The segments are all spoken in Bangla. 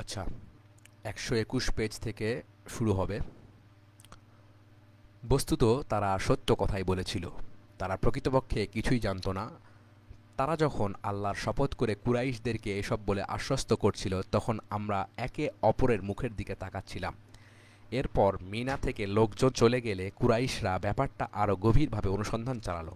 আচ্ছা, ১২১ পেজ থেকে শুরু হবে। বস্তুত তারা সত্য কথাই বলেছিল। তারা প্রকৃতপক্ষে কিছুই জানত না। তারা যখন আল্লাহর শপথ করে কুরাইশদেরকে এসব বলে আশ্বস্ত করছিল, তখন আমরা একে অপরের মুখের দিকে তাকাচ্ছিলাম। এরপর মিনা থেকে লোকজন চলে গেলে কুরাইশরা ব্যাপারটা আরও গভীরভাবে অনুসন্ধান চালালো।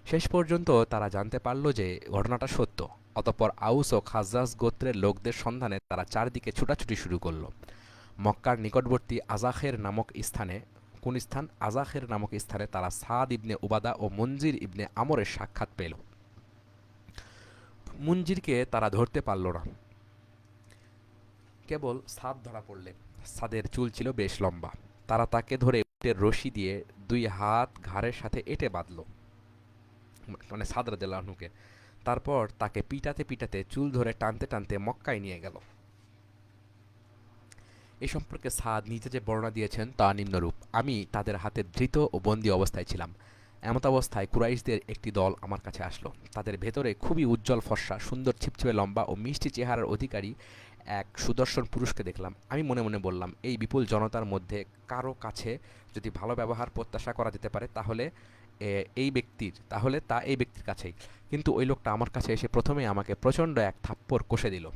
শেষ পর্যন্ত তারা জানতে পারল যে ঘটনাটা সত্য। অতঃপর আউস ও খাজরাজ গোত্রের লোকদের সন্ধানে তারা চারদিকে ছুটাছুটি শুরু করলো। মক্কার নিকটবর্তী আজাখের নামক স্থানে, কোন স্থান? আজাখের নামক স্থানে তারা সাদ ইবনে উবাদা ও মঞ্জির ইবনে আমরের সাক্ষাৎ পেল। মঞ্জিরকে তারা ধরতে পারল না, কেবল সাদ ধরা পড়লে। সাদের চুল ছিল বেশ লম্বা। তারা তাকে ধরে উটের রশি দিয়ে দুই হাত ঘাড়ের সাথে এঁটে বাঁধল, মানে সাদ রাদিয়াল্লাহু আনহুকে। তারপর তাকে পিটাতে পিটাতে চুল ধরে টানতে টানতে মক্কায় নিয়ে গেল। এ সম্পর্কে সাদ নিজে যে বর্ণনা দিয়েছেন তা নিম্নরূপ: আমি তাদের হাতে ধৃত ও বন্দী অবস্থায় ছিলাম। এমত অবস্থায় কুরাইশদের একটি দল আমার কাছে আসলো। তাদের ভেতরে খুবই উজ্জ্বল ফর্সা, সুন্দর ছিপছিপে লম্বা ও মিষ্টি চেহারার অধিকারী এক সুদর্শন পুরুষকে দেখলাম। আমি মনে মনে বললাম, এই বিপুল জনতার মধ্যে কারো কাছে যদি ভালো ব্যবহার প্রত্যাশা করা যেতে পারে তাহলে এই ব্যক্তির কাছেই। কিন্তু ওই লোকটা আমার কাছে এসে প্রথমেই আমাকে প্রচণ্ড এক থাপ্পড় কষে দিল।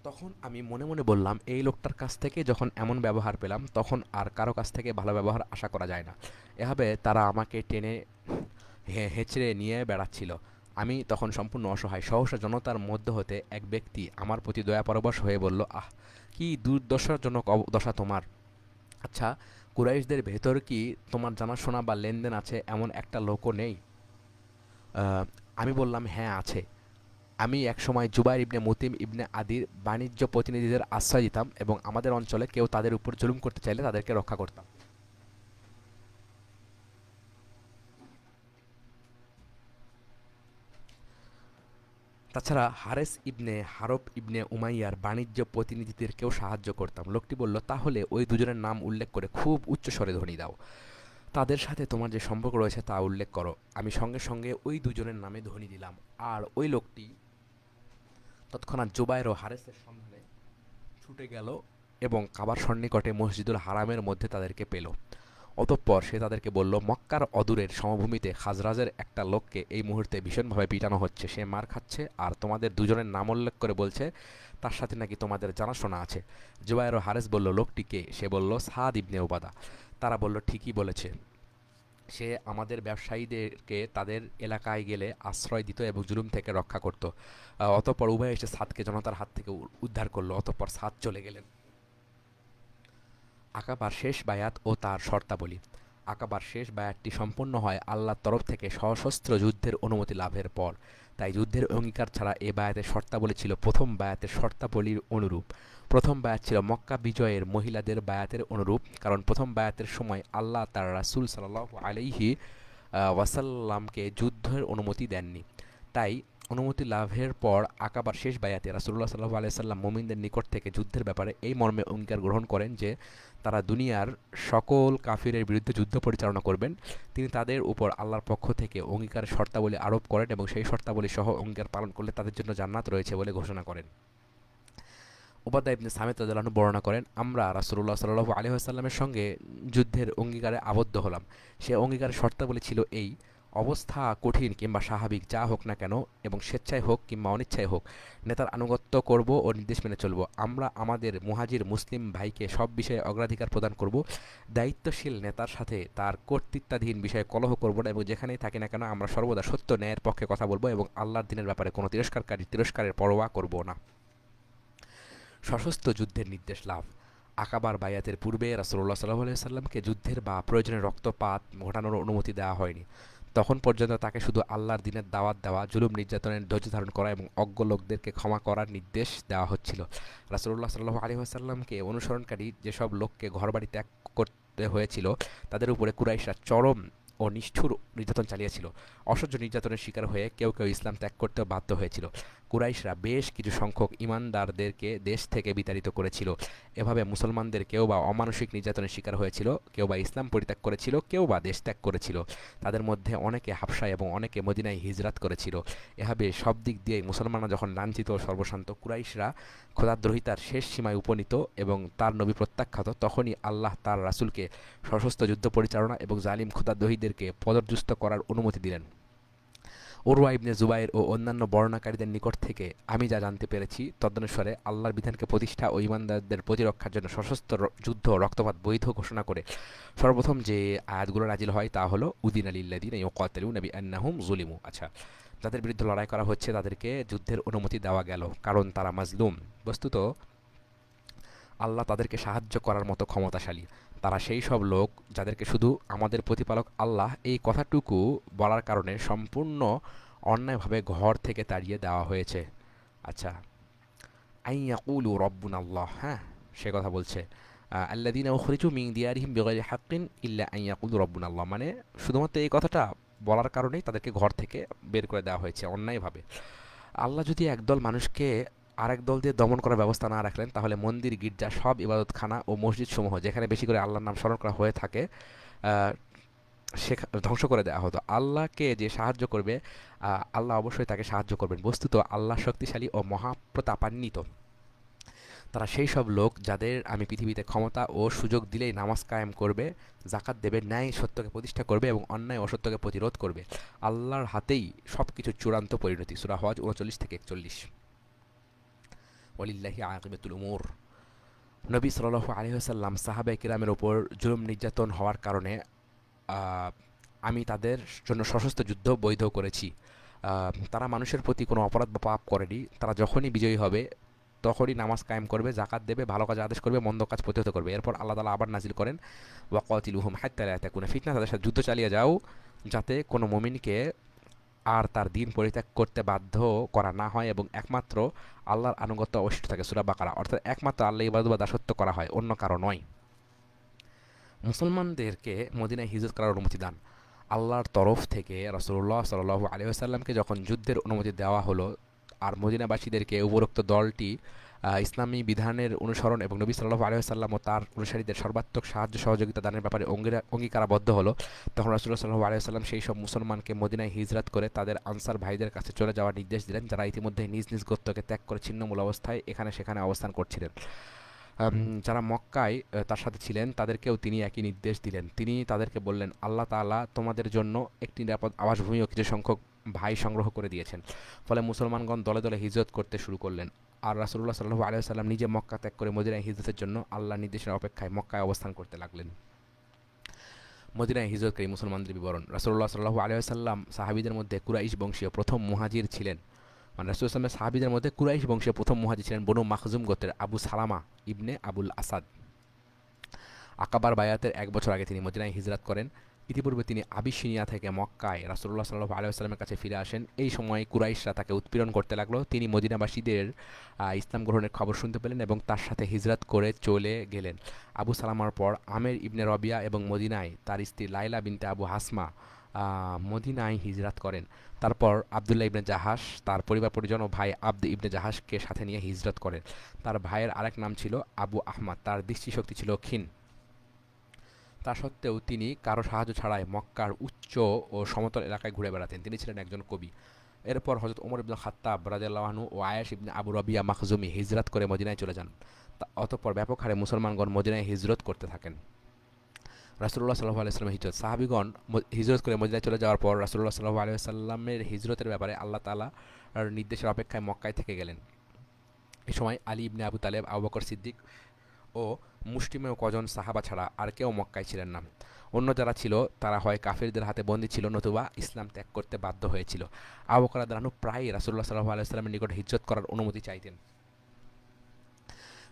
তখন আমি মনে মনে বললাম, এই লোকটার কাছ থেকে যখন এমন ব্যবহার পেলাম, তখন আর কারো কাছ থেকে ভালো ব্যবহার আশা করা যায় না। এভাবে তারা আমাকে টেনে হেঁচড়ে নিয়ে বেড়াচ্ছিল। আমি তখন সম্পূর্ণ অসহায়। সহসা জনতার মধ্য হতে এক ব্যক্তি আমার প্রতি দয়াপরবশ হয়ে বলল, আহ, কি দুর্দশাজনক দশা তোমার! আচ্ছা, কুরাইশদের ভেতর কি তোমার জানাশোনা বা লেনদেন আছে এমন একটা লোকও নেই? আমি বললাম, হ্যাঁ আছে। আমি একসময় জুবাইর ইবনে মুতিম ইবনে আদির বাণিজ্য প্রতিনিধিদের আশ্রয় দিতাম এবং আমাদের অঞ্চলে কেউ তাদের উপর জুলুম করতে চাইলে তাদেরকে রক্ষা করতাম। তাছাড়া হারেস ইবনে হারব ইবনে উমাইয়ার বাণিজ্য প্রতিনিধিদেরকেও সাহায্য করতাম। লোকটি বলল, তাহলে ওই দুজনের নাম উল্লেখ করে খুব উচ্চস্বরে ধ্বনি দাও। তাদের সাথে তোমার যে সম্পর্ক রয়েছে তা উল্লেখ করো। আমি সঙ্গে সঙ্গে ওই দুজনের নামে ধ্বনি দিলাম। আর ওই লোকটি তৎক্ষণাৎ জুবাইর ও হারেসের সন্ধানে ছুটে গেল এবং কাবার সন্নিকটে মসজিদুল হারামের মধ্যে তাদেরকে পেল। অতঃপর সে তাদেরকে বলল, মক্কার অদূরের সমভূমিতে খাজরাজের একটা লোককে এই মুহূর্তে ভীষণভাবে পিটানো হচ্ছে। সে মার খাচ্ছে আর তোমাদের দুজনের নাম উল্লেখ করে বলছে তার সাথে নাকি তোমাদের জানাশোনা আছে। জুবায়ের ও হারেস বলল, লোকটি কে? সে বলল, সাদ ইবনে উবাদা। তারা বলল, ঠিকই বলেছে। সে আমাদের ব্যবসায়ীদেরকে তাদের এলাকায় গেলে আশ্রয় দিত এবং জুলুম থেকে রক্ষা করত। অতঃপর উভয় এসে সাদকে জনতার হাত থেকে উদ্ধার করলো। অতঃপর সাদ চলে গেলেন। আকাবার শেষ বায়াত ও তার শর্তাবলী। আকাবার শেষ বায়াতটি সম্পন্ন হয় আল্লাহর তরফ থেকে সশস্ত্র যুদ্ধের অনুমতি লাভের পর। তাই যুদ্ধের অঙ্গীকার ছাড়া এ বায়াতের শর্তাবলী ছিল প্রথম বায়াতের শর্তাবলীর অনুরূপ। প্রথম বায়াত ছিল মক্কা বিজয়ের মহিলাদের বায়াতের অনুরূপ, কারণ প্রথম বায়াতের সময় আল্লাহ তার রাসূল সাল্লাল্লাহু আলাইহি ওয়াসাল্লামকে যুদ্ধের অনুমতি দেননি। তাই অনুমতি লাভের পর আকাবার শেষ বায়াতে রাসূলুল্লাহ সাল্লাল্লাহু আলাইহি সাল্লাম মুমিনদের নিকট থেকে যুদ্ধের ব্যাপারে এই মর্মে অঙ্গীকার গ্রহণ করেন যে তারা দুনিয়ার সকল কাফিরের বিরুদ্ধে যুদ্ধ পরিচালনা করবেন। তিনি তাদের উপর আল্লাহর পক্ষ থেকে অঙ্গীকারের শর্তাবলী আরোপ করেন এবং সেই শর্তাবলী সহ অঙ্গীকার পালন করলে তাদের জন্য জান্নাত রয়েছে বলে ঘোষণা করেন। উবাদা ইবনে সামিত রাদিয়াল্লাহু আনহু বর্ণনা করেন, আমরা রাসূলুল্লাহ সাল্লাল্লাহু আলাইহি ওয়াসাল্লামের সঙ্গে যুদ্ধের অঙ্গীকারে আবদ্ধ হলাম। সে অঙ্গীকারের শর্তাবলী ছিল এই: অবস্থা কঠিন কিংবা স্বাভাবিক যা হোক না কেন এবং স্বেচ্ছায় হোক কিংবা অনিচ্ছায় হোক, নেতার আনুগত্য করব ও নির্দেশ মেনে চলব। আমরা আমাদের মুহাজির মুসলিম ভাইকে সব বিষয়ে অগ্রাধিকার প্রদান করব। দায়িত্বশীল নেতার সাথে তার কর্তৃত্বাধীন বিষয়ে কলহ করব না এবং যেখানেই থাকি না কেন আমরা সর্বদা সত্য ন্যায়ের পক্ষে কথা বলবো এবং আল্লাহর দিনের ব্যাপারে কোনো তিরস্কারের পরোয়া করব না। সশস্ত্র যুদ্ধের নির্দেশ লাভ। আকাবার বায়াতের পূর্বে রাসূলুল্লাহ সাল্লাল্লাহু আলাইহি সাল্লামকে যুদ্ধের বা প্রয়োজনে রক্তপাত ঘটানোর অনুমতি দেওয়া হয়নি। তখন পর্যন্ত তাকে শুধু আল্লাহর দিনের দাওয়াত দেওয়া, জুলুম নির্যাতনের ধৈর্য ধারণ করা এবং অজ্ঞ লোকদেরকে ক্ষমা করার নির্দেশ দেওয়া হচ্ছিল। রাসূলুল্লাহ সাল্লাল্লাহু আলাইহি ওয়াসাল্লামকে অনুসরণকারী যেসব লোককে ঘরবাড়ি ত্যাগ করতে হয়েছিল তাদের উপরে কুরাইশরা চরম ও নিষ্ঠুর নির্যাতন চালিয়েছিল। অসহ্য নির্যাতনের শিকার হয়ে কেউ কেউ ইসলাম ত্যাগ করতেও বাধ্য হয়েছিল। কুরাইশরা বেশ কিছু সংখ্যক ঈমানদারদেরকে দেশ থেকে বিতাড়িত করেছিল। এভাবে মুসলমানদের কেউ বা অমানসিক নির্যাতনের শিকার হয়েছিল, কেউ বা ইসলাম পরিত্যাগ করেছিল, কেউ বা দেশ ত্যাগ করেছিল। তাদের মধ্যে অনেকে হাবশায় এবং অনেকে মদিনায় হিজরাত করেছিল। এভাবে সব দিক দিয়েই মুসলমানরা যখন লাঞ্ছিত ও সর্বশান্ত, কুরাইশরা খোদাদ্রোহিতার শেষ সীমায় উপনীত এবং তার নবী প্রত্যাখ্যাত, তখনই আল্লাহ তার রাসূলকে সশস্ত্র যুদ্ধ পরিচালনা এবং জালিম খোদাদ্রোহীদেরকে পর্যুস্ত করার অনুমতি দিলেন। উরওয়া ইবনে জুবাইর ও অন্যান্য বর্ণনাকারীদের নিকট থেকে আমি যা জানতে পেরেছি, তদনুসারে আল্লাহর বিধানকে প্রতিষ্ঠা ও ঈমানদারদের প্রতিরক্ষার জন্য সশস্ত্র যুদ্ধ ও রক্তপাত বৈধ ঘোষণা করে সর্বপ্রথম যে আয়াতগুলো নাজিল হয় তা হলো উদিনা লিল্লাযিনা ইউকাতিলুনা বিআন্নাহুম যুলিমু। আচ্ছা, যাদের বিরুদ্ধে লড়াই করা হচ্ছে তাদেরকে যুদ্ধের অনুমতি দেওয়া গেল, কারণ তারা মাজলুম। বস্তুত আল্লাহ তাদেরকে সাহায্য করার মতো ক্ষমতাশালী। তারা সেই সব লোক যাদেরকে শুধু আমাদের প্রতিপালক আল্লাহ এই কথাটুকু বলার কারণে সম্পূর্ণ অন্যায়ভাবে ঘর থেকে তাড়িয়ে দেওয়া হয়েছে। আচ্ছা, আই ইয়াকুলু রব্বুনা আল্লাহ, হ্যাঁ, সে কথা বলছে আল্লাযীনা উখরিজু মিন দিয়ারিহিম বিগাইরি হাক্কিন ইল্লা আন ইয়াকুলু রব্বুনা আল্লাহ, মানে শুধুমাত্র এই কথাটা বলার কারণেই তাদেরকে ঘর থেকে বের করে দেওয়া হয়েছে অন্যায়ভাবে। আল্লাহ যদি একদল মানুষকে আরেক দল দিয়ে দমন করার ব্যবস্থা না রাখলেন, তাহলে মন্দির, গির্জা, সব ইবাদতখানা ও মসজিদ সমূহ যেখানে বেশি করে আল্লাহর নাম স্মরণ করা হয়ে থাকে ধ্বংস করে দেওয়া হতো। আল্লাহকে যে সাহায্য করবে, আল্লাহ অবশ্যই তাকে সাহায্য করবেন। বস্তুত আল্লাহ শক্তিশালী ও মহাপ্রতাপান্বিত। তারা সেই সব লোক যাদের আমি পৃথিবীতে ক্ষমতা ও সুযোগ দিলেই নামাজ কায়েম করবে, জাকাত দেবে, ন্যায় সত্যকে প্রতিষ্ঠা করবে এবং অন্যায় অসত্যকে প্রতিরোধ করবে। আল্লাহর হাতেই সব কিছু চূড়ান্ত পরিণতি। সূরা হজ 39-41। ওয়ালিল্লাহি আকিবাতুল উমুর। নবী সাল্লাল্লাহু আলাইহি ওয়াসাল্লাম সাহাবায়ে কিরামের ওপর জুলুম নির্যাতন হওয়ার কারণে আমি তাদের জন্য সশস্ত্র যুদ্ধ বৈধ করেছি। তারা মানুষের প্রতি কোনো অপরাধ বা পাপ করেনি। তারা যখনই বিজয়ী হবে তখনই নামাজ কায়েম করবে, জাকাত দেবে, ভালো কাজ আদেশ করবে, মন্দ কাজ প্রতিহত করবে। এরপর আল্লাহ তাআলা আবার নাজিল করেন ওয়াকাতিলুহুম হাত্তা লা তাকুনা ফিতনা, তাদের সাথে যুদ্ধ চালিয়ে যাও যাতে কোনো মুমিনকে আর তার দিন পরিত্যাগ করতে বাধ্য করা না হয় এবং একমাত্র আল্লাহর আনুগত্য অবশিষ্ট থাকে। সূরা বাকারা। অর্থাৎ একমাত্র আল্লাহ ইবাদত বা দাসত্ব করা হয়, অন্য কারো নয়। মুসলমানদেরকে মদিনায় হিজরত করার অনুমতি দান। আল্লাহর তরফ থেকে রাসূলুল্লাহ সাল্লাল্লাহু আলাইহি ওয়াসাল্লামকে যখন যুদ্ধের অনুমতি দেওয়া হলো আর মদিনাবাসীদেরকে উপরোক্ত দলটি ইসলামী বিধানের অনুসরণ এবং নবী সাল্লাল্লাহু আলাইহি ওয়াসাল্লাম ও তার অনুসারীদের সর্বাত্মক সাহায্য সহযোগিতা দানের ব্যাপারে অঙ্গীকারাবদ্ধ হলো, তখন রাসূলুল্লাহ সাল্লাল্লাহু আলাইহি ওয়াসাল্লাম সেই সব মুসলমানকে মদিনায় হিজরত করে তাদের আনসার ভাইদের কাছে চলে যাওয়ার নির্দেশ দিলেন, যারা ইতিমধ্যে নিজ নিজ গোত্রকে ত্যাগ করে ছিন্নমূল অবস্থায় এখানে সেখানে অবস্থান করছিলেন। যারা মক্কায় তার সাথে ছিলেন তাদেরকেও তিনি একই নির্দেশ দিলেন। তিনি তাদেরকে বললেন, আল্লাহ তাআলা তোমাদের জন্য একটি নিরাপদ আবাসভূমি ও কিছু সংখ্যক ভাই সংগ্রহ করে দিয়েছেন। ফলে মুসলমানগণ দলে দলে হিজরত করতে শুরু করলেন। আর রাসূলুল্লাহ সাল্লাল্লাহু আলাইহি ওয়াসাল্লাম নিজে মক্কা ত্যাগ করে মদিনায় হিজরতের জন্য আল্লাহর নির্দেশের অপেক্ষায় মক্কায় অবস্থান করতে লাগলেন। মদিনায় হিজরতকারী মুসলমানদের বিবরণ। রাসূলুল্লাহ সাল্লাল্লাহু আলাইহি ওয়াসাল্লাম সাহাবীদের মধ্যে কুরাইশ বংশীয় প্রথম মুহাজির ছিলেন। মানে রাসূল সাল্লাল্লাহু আলাইহি ওয়াসাল্লামের সাহাবীদের মধ্যে কুরাইশ বংশীয় প্রথম মুহাজির ছিলেন বনু মাখজুম গোত্রের আবু সালামা ইবনে আবুল আসাদ। আকাবার বায়াতের ১ বছর আগে তিনি মদিনায় হিজরত করেন। ইতিপূর্বে তিনি আবিসিনিয়া থেকে মক্কায় রাসূলুল্লাহ সাল্লাল্লাহু আলাইহি ওয়াসাল্লামের কাছে ফিরে আসেন। এই সময় কুরাইশরা তাকে উৎপীড়ন করতে লাগলো। তিনি মদিনাবাসীদের ইসলাম গ্রহণের খবর শুনতে পেলেন এবং তার সাথে হিজরত করে চলে গেলেন। আবু সালামার পর আমের ইবনে রবিয়া এবং মদিনায় তার স্ত্রী লাইলা বিনতে আবু হাসমা মদিনায় হিজরত করেন। তারপর আবদুল্লাহ ইবনে জাহাশ তার পরিবার পরিজন ও ভাই আবদ ইবনে জাহাশকে সাথে নিয়ে হিজরত করেন। তার ভাইয়ের আরেক নাম ছিল আবু আহমদ। তার দৃষ্টিশক্তি ছিল ক্ষীণ। তা সত্ত্বেও তিনি কারো সাহায্য ছাড়াই মক্কার উচ্চ ও সমতল এলাকায় ঘুরে বেড়াতেন। তিনি ছিলেন একজন কবি। এরপর হযরত ওমর ইবনে খাত্তাব রাদিয়াল্লাহু আনহু ও আয়েশ ইবনে আবু রবিয়া মাখজুমি হিজরত করে মদিনায় চলে যান। অতঃপর ব্যাপক হারে মুসলমানগণ মদিনায় হিজরত করতে থাকেন। রাসূলুল্লাহ সাল্লাল্লাহু আলাইহি ওয়াসাল্লামের হিজরত। সাহাবীগণ হিজরত করে মদিনায় চলে যাওয়ার পর রাসূলুল্লাহ সাল্লাল্লাহু আলাইহি ওয়াসাল্লামের হিজরতের ব্যাপারে আল্লাহ তাআলার নির্দেশের অপেক্ষায় মক্কায় থেকে গেলেন। এ সময় আলী ইবনে আবু তালেব, আবু বকর সিদ্দিক ও মুষ্টিমেয় কজন সাহাবা ছাড়া আর কেউ মক্কায় ছিলেন না। অন্য যারা ছিল তারা হয় কাফিরদের হাতে বন্দী ছিল নতুবা ইসলাম ত্যাগ করতে বাধ্য হয়েছিল। আবু বকর রাদিয়াল্লাহু আনহু প্রায়ই রাসূলুল্লাহ সাল্লাল্লাহু আলাইহি ওয়াসাল্লামের নিকট হিজরত করার অনুমতি চাইতেন,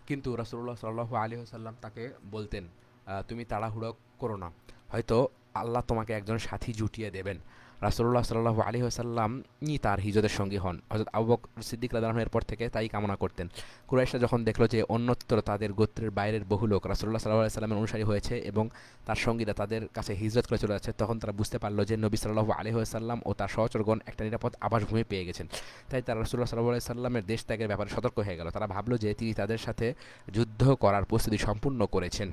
কিন্তু রাসূলুল্লাহ সাল্লাল্লাহু আলাইহি ওয়াসাল্লাম তাকে বলতেন, তুমি তাড়াহুড়ো করো না, হয়তো আল্লাহ তোমাকে একজন সাথী জুটিয়ে দেবেন। রাসূলুল্লাহ সাল্লাল্লাহু আলাইহি ওয়াসাল্লামই তার হিজরতের সঙ্গী হন। হযরত আবু বকর সিদ্দিক রাদিয়াল্লাহু আনহু এরপর থেকে তাই কামনা করতেন। কুরাইশরা যখন দেখল যে অন্যত্র তাদের গোত্রের বাইরের বহু লোক রাসূলুল্লাহ সাল্লাল্লাহু আলাইহি ওয়াসাল্লামের অনুসারী হয়েছে এবং তার সঙ্গীরা তাদের কাছে হিজরত করে চলে যাচ্ছে, তখন তারা বুঝতে পারল যে নবী সাল্লাল্লাহু আলাইহি ওয়াসাল্লাম ও তার সহচরগণ একটা নিরাপদ আবাসভূমি পেয়ে গেছেন। তাই তারা রাসূলুল্লাহ সাল্লাল্লাহু আলাইহি ওয়াসাল্লামের দেশ ত্যাগের ব্যাপারে সতর্ক হয়ে গেল। তারা ভাবল যে তিনি তাদের সাথে যুদ্ধ করার প্রস্তুতি সম্পূর্ণ করেছেন।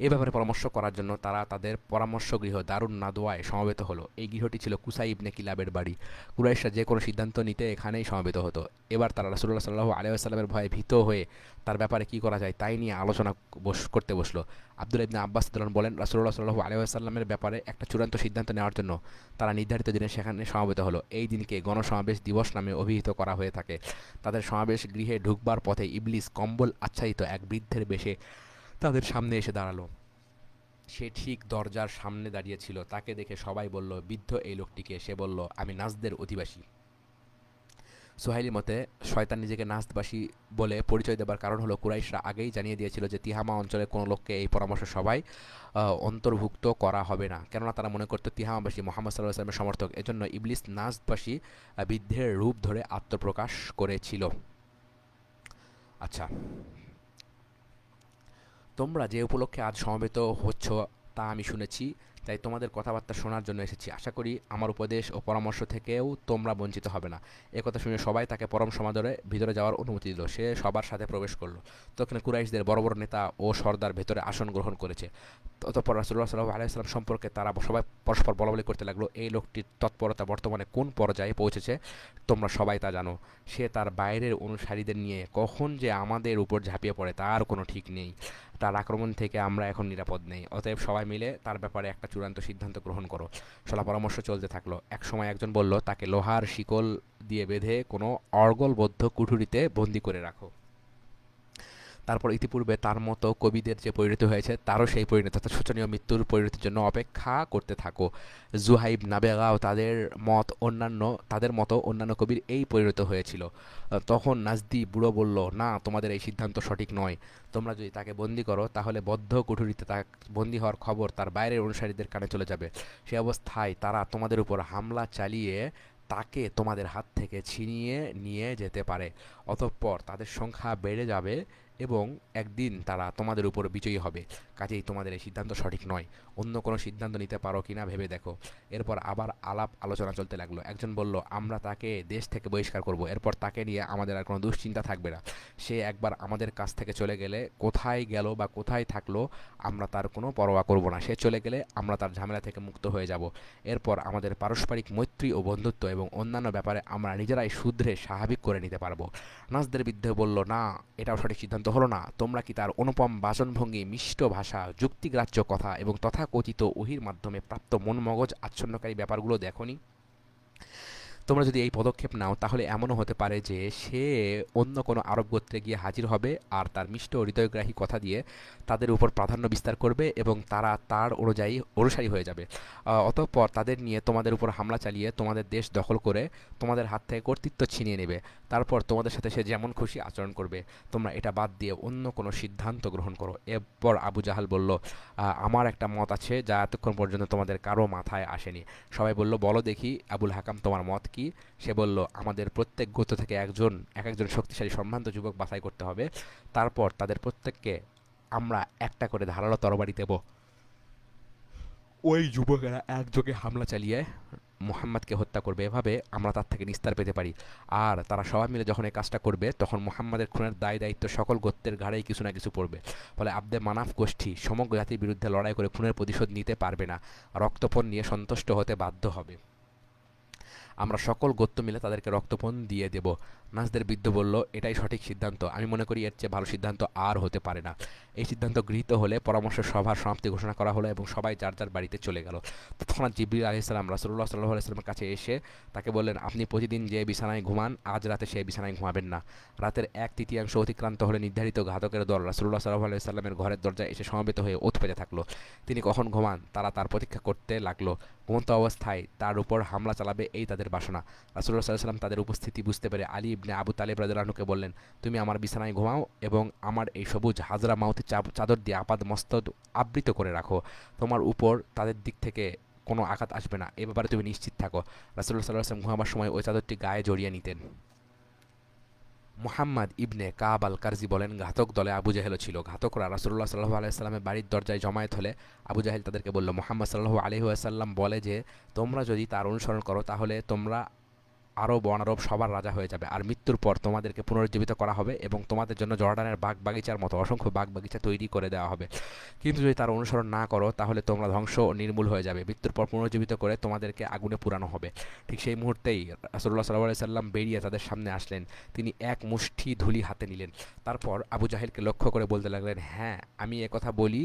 এ ব্যাপারে পরামর্শ করার জন্য তারা তাদের পরামর্শ গৃহ দারুন নাদওয়ায় সমবেত হলো। এই গৃহটি ছিল কুসাই ইবনে কিলাবের বাড়ি। কুরাইশরা যে কোনো সিদ্ধান্ত নিতে এখানেই সমবেত হতো। এবার তারা রাসূলুল্লাহ সাল্লাল্লাহু আলাইহি ওয়াসাল্লামের ভয়ে ভীত হয়ে তার ব্যাপারে কি করা যায় তাই নিয়ে আলোচনা করতে বসলো। আব্দুল্লাহ ইবনে আব্বাস রাদিয়াল্লাহু বলেন, রাসূলুল্লাহ সাল্লাল্লাহু আলাইহি ওয়াসাল্লামের ব্যাপারে একটা চূড়ান্ত সিদ্ধান্ত নেওয়ার জন্য তারা নির্ধারিত দিনে সেখানে সমবেত হলো। এই দিনকে গণসমাবেশ দিবস নামে অভিহিত করা হয়ে থাকে। তাদের সমাবেশ গৃহে ঢুকবার পথে ইবলিস কম্বল আচ্ছাদিত এক বৃদ্ধের বেশে তাদের সামনে এসে দাঁড়ালো। সে ঠিক দরজার সামনে দাঁড়িয়ে ছিল। তাকে দেখে সবাই বলল, বৃদ্ধ এই লোকটিকে। সে বলল, আমি নাজদের অধিবাসী। সোহাইলি মতে শয়তান নিজেকে নাজদবাসী বলে পরিচয় দেবার কারণ হলো কুরাইশরা আগেই জানিয়ে দিয়েছিল যে তিহামা অঞ্চলের কোনো লোককে এই পরামর্শ সবাই অন্তর্ভুক্ত করা হবে না, কেননা তারা মনে করত তিহামাবাসী মোহাম্মদ সাল্লাল্লাহু আলাইহি ওয়াসাল্লামের সমর্থক। এজন্য ইবলিস নাজদবাসী বৃদ্ধের রূপ ধরে আত্মপ্রকাশ করেছিল। আচ্ছা, তোমরা যে উপলক্ষে আজ সমবেত হচ্ছ তা আমি শুনেছি, তাই তোমাদের কথাবার্তা শোনার জন্য এসেছি। আশা করি আমার উপদেশ ও পরামর্শ থেকেও তোমরা বঞ্চিত হবে না। একথা শুনে সবাই তাকে পরম সমাদরে ভিতরে যাওয়ার অনুমতি দিল। সে সবার সাথে প্রবেশ করলো। তখন কুরাইশদের বড় বড় নেতা ও সর্দার ভেতরে আসন গ্রহণ করেছে। অতঃপর রাসূলুল্লাহ সাল্লাল্লাহু আলাইহি ওয়াসাল্লাম সম্পর্কে তারা সবাই পরস্পর বলাবলি করতে লাগলো, এই লোকটির তৎপরতা বর্তমানে কোন পর্যায়ে পৌঁছেছে তোমরা সবাই তা জানো। সে তার বাইরের অনুসারীদের নিয়ে কখন যে আমাদের উপর ঝাঁপিয়ে পড়ে তার কোনো ঠিক নেই। তার আক্রমণ থেকে আমরা এখন নিরাপদ নেই। অতএব সবাই মিলে তার ব্যাপারে একটা চূড়ান্ত সিদ্ধান্ত গ্রহণ করো। সলা পরামর্শ চলতে থাকলো। এক সময় একজন বলল, তাকে লোহার শিকল দিয়ে বেঁধে কোনো অর্গলবদ্ধ কুঠুরিতে বন্দি করে রাখো। তারপর ইতিপূর্বে তার মতো কবিদের যে পরিণতি হয়েছে তারও সেই পরিণতি অর্থাৎ শোচনীয় মৃত্যুর পরিণতির জন্য অপেক্ষা করতে থাকো। জুহাইব নাবেগাও তাদের মতো অন্যান্য কবির এই পরিণত হয়েছিল। তখন নাজদি বুড়ো বলল, না, তোমাদের এই সিদ্ধান্ত সঠিক নয়। তোমরা যদি তাকে বন্দি করো তাহলে বদ্ধ কুঠুরিতে তা বন্দি হওয়ার খবর তার বাইরের অনুসারীদের কানে চলে যাবে। সে অবস্থায় তারা তোমাদের উপর হামলা চালিয়ে তাকে তোমাদের হাত থেকে ছিনিয়ে নিয়ে যেতে পারে। অতঃপর তাদের সংখ্যা বেড়ে যাবে এবং একদিন তারা তোমাদের উপর বিজয়ী হবে। কাজেই তোমাদের এই সিদ্ধান্ত সঠিক নয়। অন্য কোনো সিদ্ধান্ত নিতে পারো কিনা ভেবে দেখো। এরপর আবার আলাপ আলোচনা চলতে লাগলো। একজন বলল, আমরা তাকে দেশ থেকে বহিষ্কার করব। এরপর তাকে নিয়ে আমাদের আর কোনো দুশ্চিন্তা থাকবে না। সে একবার আমাদের কাছ থেকে চলে গেলে কোথায় গেল বা কোথায় থাকলো আমরা তার কোনো পরোয়া করব না। সে চলে গেলে আমরা তার ঝামেলা থেকে মুক্ত হয়ে যাব। এরপর আমাদের পারস্পরিক মৈত্রী ও বন্ধুত্ব এবং অন্যান্য ব্যাপারে আমরা নিজেরাই শুধরে স্বাভাবিক করে নিতে পারবো। নাজদের বিদ্রোহ বলল, না, এটাও সঠিক সিদ্ধান্ত হলো না। তোমরা কি তার অনুপম বাচনভঙ্গি, মিষ্ট ভাষা, যুক্তিগ্রাহ্য কথা এবং তথাকথিত ওহির মাধ্যমে প্রাপ্ত মন মগজ আচ্ছন্নকারী ব্যাপারগুলো দেখোনি? তোমরা যদি এই পদক্ষেপ নাও তাহলে এমনও হতে পারে যে সে অন্য কোনো আরব গোত্রে গিয়ে হাজির হবে আর তার মিষ্ট ও হৃদয়গ্রাহী কথা দিয়ে তাদের উপর প্রাধান্য বিস্তার করবে এবং তারা তার অনুসারী হয়ে যাবে। অতঃপর তাদের নিয়ে তোমাদের উপর হামলা চালিয়ে তোমাদের দেশ দখল করে তোমাদের হাত থেকে কর্তৃত্ব ছিনিয়ে নেবে। তারপর তোমাদের সাথে সে যেমন খুশি আচরণ করবে। তোমরা এটা বাদ দিয়ে অন্য কোনো সিদ্ধান্ত গ্রহণ করো। এরপর আবু জাহাল বলল, আমার একটা মত আছে যা এতক্ষণ পর্যন্ত তোমাদের কারো মাথায় আসেনি। সবাই বলল, বলো দেখি আবুল হাকাম, তোমার মত কি? সে বলল, আমাদের প্রত্যেক গোত্র থেকে একজন শক্তিশালী সম্ভ্রান্ত যুবক বাছাই করতে হবে। তারপর তাদের প্রত্যেককে আমরা একটা করে ধারালো তরবারি দেব। ওই যুবকেরা একযোগে হামলা চালিয়ে মুহাম্মাদকে হত্যা করবে। এভাবে আমরা তার থেকে নিস্তার পেতে পারি। আর তারা সবাই মিলে যখন এই কাজটা করবে তখন মুহাম্মাদের খুনের দায় দায়িত্ব সকল গোত্রের ঘাড়েই কিছু না কিছু পড়বে। ফলে আব্দে মানাফ গোষ্ঠী সমগ্র জাতির বিরুদ্ধে লড়াই করে খুনের প্রতিশোধ নিতে পারবে না, রক্তপণ নিয়ে সন্তুষ্ট হতে বাধ্য হবে। আমরা সকল গোত্র মিলে তাদেরকে রক্তপণ দিয়ে দেব। নাজদের বৃদ্ধ বলল, এটাই সঠিক সিদ্ধান্ত। আমি মনে করি এর চেয়ে ভালো সিদ্ধান্ত আর হতে পারে না। এই সিদ্ধান্ত গৃহীত হলে পরামর্শ সভার সমাপ্তি ঘোষণা করা হলো এবং সবাই যার যার বাড়িতে চলে গেল। তৎক্ষণাৎ জিবরিল আলাইহিস সালাম রাসূলুল্লাহ সাল্লাল্লাহু আলাইহি ওয়াসাল্লামের কাছে এসে তাকে বললেন, আপনি প্রতিদিন যে বিছানায় ঘুমান আজ রাতে সেই বিছানায় ঘুমাবেন না। রাতের 1/3 অতিক্রান্ত হলে নির্ধারিত ঘাতকের দল রাসূলুল্লাহ সাল্লাল্লাহু আলাইহি ওয়াসাল্লামের ঘরের দরজায় এসে সমবেত হয়ে ওঁৎ পেতে থাকলো। তিনি কখন ঘুমান তারা তার প্রতীক্ষা করতে লাগলো। ঘুমন্ত অবস্থায় তার উপর হামলা চালাবে এই তাদের বাসনা। রাসূলুল্লাহ সাল্লাল্লাহু আলাইহি ওয়াসাল্লাম তাদের উপস্থিতি বুঝতে পেরে আলী ইবনে আবু তালেব রাদিয়াল্লাহু আনহুকে বললেন, তুমি আমার বিছানায় ঘুমাও এবং আমার এই সবুজ হাজরা মাউতি চাদর দিয়ে আপাদ মস্তক আবৃত করে রাখো। তোমার উপর তাদের দিক থেকে কোনো আঘাত আসবে না, এ ব্যাপারে তুমি নিশ্চিত থাকো। রাসূলুল্লাহ সাল্লাল্লাহু আলাইহি ওয়াসাল্লাম ঘুমাবার সময় ওই চাদরটি গায়ে জড়িয়ে নিতেন। মুহাম্মদ ইবনে কাব আল কারজি বলেন, ঘাতক দলে আবু জাহেলও ছিল। ঘাতকরা রাসূলুল্লাহ সাল্লাল্লাহু আলাইহি ওয়াসাল্লামের বাড়ির দরজায় জমায়েত হলে আবু জাহেল তাদেরকে বলল, মুহাম্মদ সাল্লাল্লাহু আলাইহি ওয়াসাল্লাম বলে যে তোমরা যদি তার অনুসরণ করো তাহলে তোমরা আরব অনারব সবার রাজা হয়ে যাবে, আর মৃত্যুর পর তোমাদেরকে পুনরুজ্জীবিত করা হবে এবং তোমাদের জন্য জর্ডানের বাগ বাগিচার মতো অসংখ্য বাগ বাগিচা তৈরি করে দেওয়া হবে। কিন্তু যদি তার অনুসরণ না করো তাহলে তোমরা ধ্বংস ও নির্মূল হয়ে যাবে, মৃত্যুর পর পুনরুজ্জীবিত করে তোমাদেরকে আগুনে পুরানো হবে। ঠিক সেই মুহূর্তেই রাসূলুল্লাহ সাল্লাল্লাহু আলাইহি সাল্লাম বেরিয়ে তাদের সামনে আসলেন। তিনি এক মুষ্টি ধুলি হাতে নিলেন। তারপর আবু জাহেলকে লক্ষ্য করে বলতে লাগলেন, হ্যাঁ আমি একথা বলি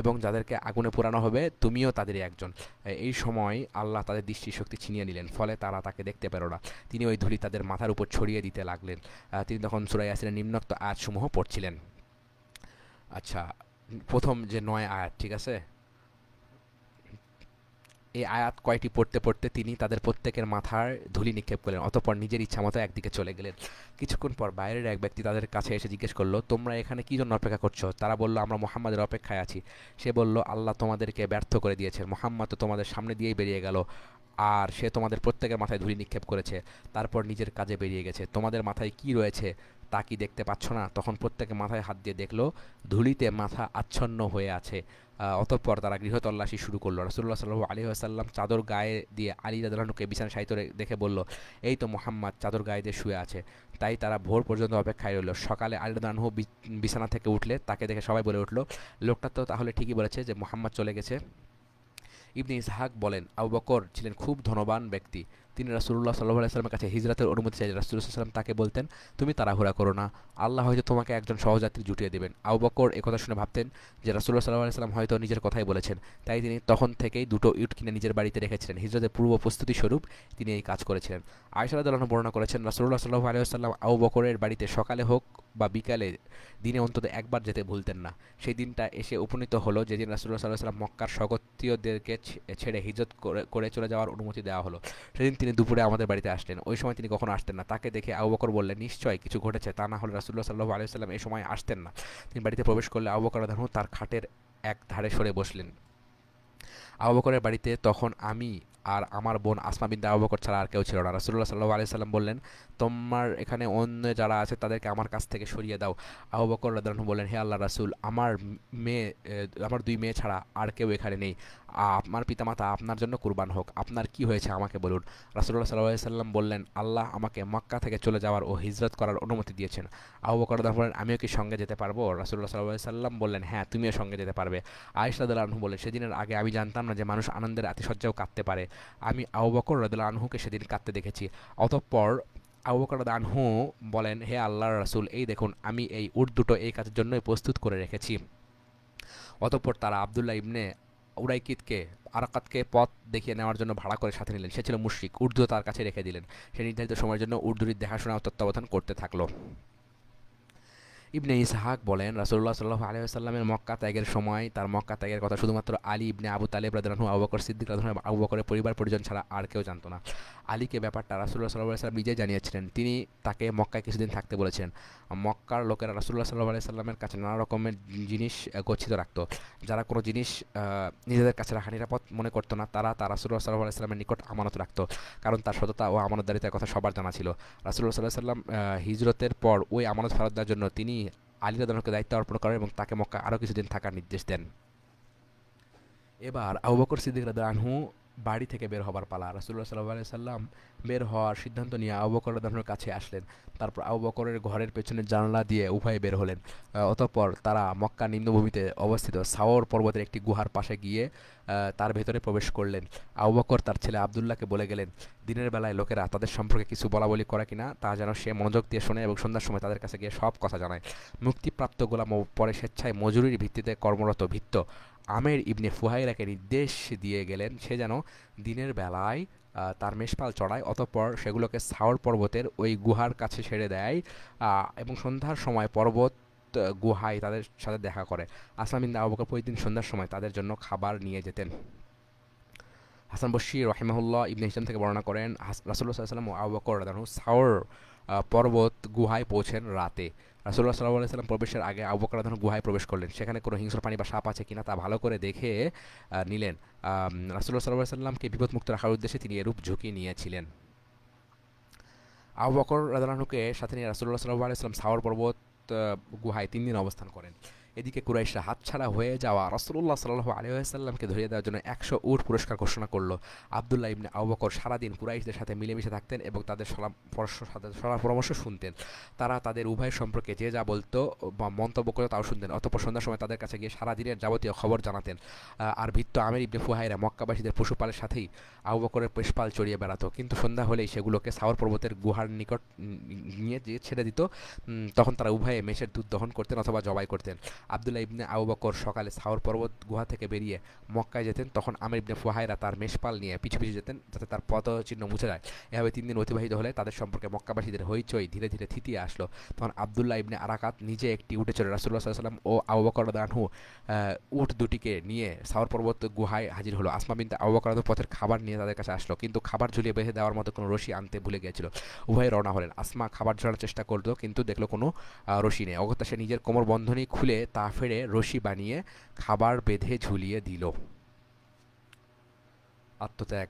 এবং যাদেরকে আগুনে পোড়ানো হবে তুমিও তাদেরই একজন। এই সময় আল্লাহ তাদের দৃষ্টিশক্তি ছিনিয়ে নিলেন, ফলে তারা তাকে দেখতে পেল না। তিনি ওই ধুলি তাদের মাথার উপর ছড়িয়ে দিতে লাগলেন। তিনি তখন সূরা ইয়াসিনের নিম্নোক্ত আয়াতসমূহ পড়ছিলেন। আচ্ছা, প্রথম যে ৯ আয়াত, ঠিক আছে, এই আয়াত কয়টি পড়তে পড়তে তিনি তাদের প্রত্যেকের মাথার ধুলি নিক্ষেপ করলেন, অতঃপর নিজের ইচ্ছা মতো একদিকে চলে গেলেন। কিছুক্ষণ পর বাইরের এক ব্যক্তি তাদের কাছে এসে জিজ্ঞেস করলো, তোমরা এখানে কি জন্য অপেক্ষা করছো? তারা বলল, আমরা মুহাম্মাদের অপেক্ষায় আছি। সে বলল, আল্লাহ তোমাদেরকে ব্যর্থ করে দিয়েছেন, মুহাম্মদ তো তোমাদের সামনে দিয়েই বেরিয়ে গেল, আর সে তোমাদের প্রত্যেকের মাথায় ধুলি নিক্ষেপ করেছে, তারপর নিজের কাজে বেরিয়ে গেছে। তোমাদের মাথায় কি রয়েছে তা কি দেখতে পাচ্ছ না? তখন প্রত্যেকে মাথায় হাত দিয়ে দেখলো ধুলিতে মাথা আচ্ছন্ন হয়ে আছে। অতঃপর তারা গৃহ তল্লাশি শুরু করলো। রাসূলুল্লাহ সাল্লাল্লাহু আলাইহি ওয়াসাল্লাম চাদর গায়ে দিয়ে আলী রাদিয়াল্লাহু আনহুকে বিছানায় শায়িত দেখে বলল, এই তো মুহাম্মদ চাদর গায়ে দিয়ে শুয়ে আছে। তাই তারা ভোর পর্যন্ত অপেক্ষায় রইল। সকালে আলী রাদিয়াল্লাহু আনহু বিছানা থেকে উঠলে তাকে দেখে সবাই বলে উঠল, লোকটা তো তাহলে ঠিকই বলেছে যে মুহাম্মদ চলে গেছে। ইবনে ইসহাক বলেন, আবু বকর ছিলেন খুব ধনবান ব্যক্তি। তিনি রাসূলুল্লাহ সাল্লাল্লাহু আলাইহি ওয়াসাল্লামের কাছে হিজরতের অনুমতি চাইলেন। রাসূলুল্লাহ সাল্লাল্লাহু আলাইহি ওয়াসাল্লাম তাকে বলতেন, তুমি তাড়াহুড়া করো না, আল্লাহ হয়তো তোমাকে একজন সহযাত্রী জুটিয়ে দেবেন। আবু বকর একথা শুনে ভাবতেন যে রাসূলুল্লাহ সাল্লাল্লাহু আলাইহি ওয়াসাল্লাম হয়তো নিজের কথাই বলেছেন। তাই তিনি তখন থেকেই দুটো ইট কিনে নিজের বাড়িতে রেখেছিলেন। হিজরতের পূর্ব প্রস্তুতি স্বরূপ তিনি এই কাজ করেছিলেন। আয়েশা রাদিয়াল্লাহু আনহা বর্ণনা করেছেন, রাসূলুল্লাহ সাল্লাল্লাহু আলাইহি ওয়াসাল্লাম আবু বকরের বাড়িতে সকালে হোক বা বিকালে দিনে অন্তত একবার যেতে ভুলতেন না। সেই দিনটা এসে উপনীত হলো যেদিন রাসূলুল্লাহ সাল্লাল্লাহু আলাইহি ওয়াসাল্লাম মক্কার স্বগোত্রীয়দেরকে ছেড়ে হিজরত করে চলে যাওয়ার অনুমতি দেওয়া হলো। সেদিন তিনি দুপুরে আমাদের বাড়িতে আসলেন। ওই সময় তিনি কখনো আসতেন না। তাকে দেখে আবু বকর বললেন, নিশ্চয়ই কিছু ঘটেছে, তা না হলে রাসূলুল্লাহ সাল্লাল্লাহু আলাইহি ওয়াসাল্লাম এই সময় আসতেন না। তিনি বাড়িতে প্রবেশ করলে আবু বকর রাদিয়াল্লাহু আনহু তার খাটের এক ধারে সরে বসলেন। আবু বকরের বাড়িতে তখন আমি আর আমার বোন আসমা বিনতে আবু বকর ছাড়া আর কেউ ছিল না। রাসূলুল্লাহ সাল্লাল্লাহু আলাইহি সাল্লাম বললেন, তোমার এখানে অন্য যারা আছে তাদেরকে আমার কাছ থেকে সরিয়ে দাও। আবু বকর রাদিয়াল্লাহু আনহু বললেন, হে আল্লাহর রাসূল, আমার 2 মেয়ে ছাড়া আর কেউ এখানে নেই। আমার পিতামাতা আপনার জন্য কুরবান হোক, আপনার কি হয়েছে আমাকে বলুন। রাসূলুল্লাহ সাল্লাল্লাহু আলাইহি সাল্লাম বললেন, আল্লাহ আমাকে মক্কা থেকে চলে যাওয়ার ও হিজরত করার অনুমতি দিয়েছেন। আবু বকর রাদিয়াল্লাহু আনহু বললেন, আমিও কি সঙ্গে যেতে পারবো? রাসূলুল্লাহ সাল্লাল্লাহু আলাইহি সাল্লাম বললেন, হ্যাঁ তুমিও সঙ্গে যেতে পারবে। আয়েশা রাদিয়াল্লাহু আনহা বলেন, সেদিনের আগে আমি জানতাম না যে মানুষ আনন্দের আতিশয্যেও কাঁদতে পারে। আমি আবু বকর রাদিয়াল্লাহু আনহুকে সেদিন কাঁদতে দেখেছি। অতঃপর আবু বকর রাদিয়াল্লাহু আনহু বলেন, হে আল্লাহর রাসূল, এই দেখুন আমি এই উট দুটো এই কাজের জন্যই প্রস্তুত করে রেখেছি। অতঃপর তারা আব্দুল্লাহ ইবনে উরাইকিদকে আরাকাতকে পথ দেখিয়ে নেওয়ার জন্য ভাড়া করে সাথে নিলেন। সে ছিল মুশরিক। উর্দু তার কাছে রেখে দিলেন। সে নির্ধারিত সময়ের জন্য উর্দুরির দেখাশোনা ও তত্ত্বাবধান করতে থাকলো। ইবনে ইসহাক বলেন, রাসূলুল্লাহ সাল্লাল্লাহু আলাইহি ওয়াসাল্লামের মক্কা ত্যাগের সময় তার মক্কা ত্যাগের কথা শুধুমাত্র আলী ইবনে আবু তালেব রাদিয়াল্লাহু আনহু, আবু বকর সিদ্দিক রাদিয়াল্লাহু আনহু, আবু বকরের পরিবার পরিজন ছাড়া আর কেউ জানতো না। আলীকে ব্যাপারটা রাসূলুল্লাহ সাল্লাল্লাহু আলাইহি ওয়াসাল্লাম নিজেই জানিয়েছিলেন। তিনি তাকে মক্কায় কিছুদিন থাকতে বলেছিলেন। মক্কার লোকেরা রাসূলুল্লাহ সাল্লাল্লাহু আলাইহি ওয়াসাল্লামের কাছে নানা রকমের জিনিস গচ্ছিত রাখত। যারা কোনো জিনিস নিজেদের কাছে রাখা নিরাপদ মনে করতো না, তারা তা রাসূলুল্লাহ সাল্লাল্লাহু আলাইহি ওয়াসাল্লামের নিকট আমানত রাখত, কারণ তার সততা ও আমানতদারিতার কথা সবার জানা ছিল। রাসূলুল্লাহ সাল্লাল্লাহু আলাইহি ওয়াসাল্লাম হিজরতের পর ওই আমানত ফেরত দেওয়ার জন্য তিনি আলী রাদিয়াল্লাহু আনহুকে দায়িত্ব অর্পণ করেন এবং তাকে মক্কা আরও কিছুদিন থাকার নির্দেশ দেন। এবার আবু বকর সিদ্দিক রাদিয়াল্লাহু আনহু বাড়ি থেকে বের হবার পালা। রাসূলুল্লাহ সাল্লাল্লাহু আলাইহি সাল্লাম বের হওয়ার সিদ্ধান্ত নিয়ে আবু বকর রাদিয়াল্লাহু আনহুর কাছে আসলেন। তারপর আবু বকরের ঘরের পেছনের জানালা দিয়ে উভয়ে বের হলেন। অতঃপর তারা মক্কা নিম্নভূমিতে অবস্থিত সাওর পর্বতের একটি গুহার পাশে গিয়ে তার ভেতরে প্রবেশ করলেন। আবু বকর তার ছেলে আব্দুল্লাহকে বলে গেলেন, দিনের বেলায় লোকেরা তাদের সম্পর্কে কিছু বলাবলি করে কিনা তা যেন সে মনোযোগ দিয়ে শোনে এবং সন্ধ্যার সময় তাদের কাছে গিয়ে সব কথা জানায়। মুক্তিপ্রাপ্ত গোলাম ও পরে স্বেচ্ছায় মজুরির ভিত্তিতে কর্মরত ভৃত্য আমের ইবনে ফুহাইরাকে নির্দেশ দিয়ে গেলেন সে যেন দিনের বেলায় তার মেষপাল চড়ায়, অতঃপর সেগুলোকে সাওর পর্বতের ওই গুহার কাছে ছেড়ে দেয় এবং সন্ধ্যার সময় পর্বত গুহায় তাদের সাথে দেখা করে। আসলাম বিন আবু বকর প্রতিদিন সন্ধ্যার সময় তাদের জন্য খাবার নিয়ে যেতেন। হাসান বসরি রহিমাহুল্লাহ ইবনে হিশাম থেকে বর্ণনা করেন, রাসূলুল্লাহ সাল্লাল্লাহু আলাইহি ওয়াসাল্লাম ও আবু বকর রাদিয়াল্লাহু আনহু সাওর পর্বত গুহায় পৌঁছেন রাতে। রাসূলুল্লাহ সাল্লাল্লাহু আলাইহি ওয়াসাল্লাম প্রবেশের আগে আবু বকর রাদিয়াল্লাহু আনহু গুহায় প্রবেশ করলেন। সেখানে কোনো হিংস্র প্রাণী বা সাপ আছে কিনা তা ভালো করে দেখে নিলেন। রাসূলুল্লাহ সাল্লাল্লাহু আলাইহি ওয়াসাল্লামকে বিপদমুক্ত রাখার উদ্দেশ্যে তিনি এরূপ ঝুঁকি নিয়েছিলেন। আবু বকর রাদিয়াল্লাহু আনহুকে সাথে নিয়ে রাসূলুল্লাহ সাল্লাল্লাহু আলাইহি ওয়াসাল্লাম সাওর পর্বত গুহায় ৩ দিন অবস্থান করেন। এদিকে কুরাইশরা হাতছাড়া হয়ে যাওয়া রাসূলুল্লাহ সাল্লাল্লাহু আলাইহি ওয়াসাল্লামকে ধরিয়ে দেওয়ার জন্য ১০০ উট পুরস্কার ঘোষণা করল। আব্দুল্লাহ ইবনে আবু বকর সারাদিন কুরাইশদের সাথে মিলেমিশে থাকতেন এবং তাদের সলাপ পরামর্শ শুনতেন। তারা তাদের উভয়ের সম্পর্কে যে যা বলতো বা মন্তব্য করতো তাও শুনতেন। অতঃপর সন্ধ্যার সময় তাদের কাছে গিয়ে সারাদিনের যাবতীয় খবর জানাতেন। আর ভৃত্য আমির ইবনে ফুহাইরা মক্কাবাসীদের পশুপালের সাথেই আবু বকরের পেশপাল চড়িয়ে বেড়াতো, কিন্তু সন্ধ্যা হলেই সেগুলোকে সাওর পর্বতের গুহার নিকট নিয়ে যেয়ে ছেড়ে দিত। তখন তারা উভয়ে মেষের দুধ দহন করতেন অথবা জবাই করতেন। আব্দুল্লাহ ইবনে আবু বকর সকালে সাওর পর্বত গুহা থেকে বেরিয়ে মক্কায় যেতেন, তখন আমির ইবনে ফুহাইরা তার মেষপাল নিয়ে পিছু পিছু যেতেন যাতে তার পদচিহ্ন মুছে যায়। এভাবে ৩ দিন অতিবাহিত হলে তাদের সম্পর্কে মক্কাবাসীদের হইচই ধীরে ধীরে থিতিয়ে আসলো। তখন আব্দুল্লাহ ইবনে আরাকাত নিজে একটি উটে চড়ে রাসূলুল্লাহ সাল্লাল্লাহু আলাইহি ওয়াসাল্লাম ও আবু বকর রাদিয়াল্লাহু আনহু উট দুটিকে নিয়ে সাওর পর্বত গুহায় হাজির হলো। আসমা বিনতে আবু বকর রাদিয়াল্লাহু আনহু পথের খাবার নিয়ে তাদের কাছে আসলো, কিন্তু খাবার ঝুলিয়ে বেঁধে দেওয়ার মতো কোনো রশি আনতে ভুলে গিয়েছিল। উভয়ে রওনা হলেন। আসমা খাবার ঝোলানোর চেষ্টা করলো, কিন্তু দেখলো কোনো রশি নেই। অগত্যা সে নিজের কোমর বন্ধনী খুলে তা ফেড়ে রশি বানিয়ে খাবার বেঁধে ঝুলিয়ে দিল। আত্মত্যাগ।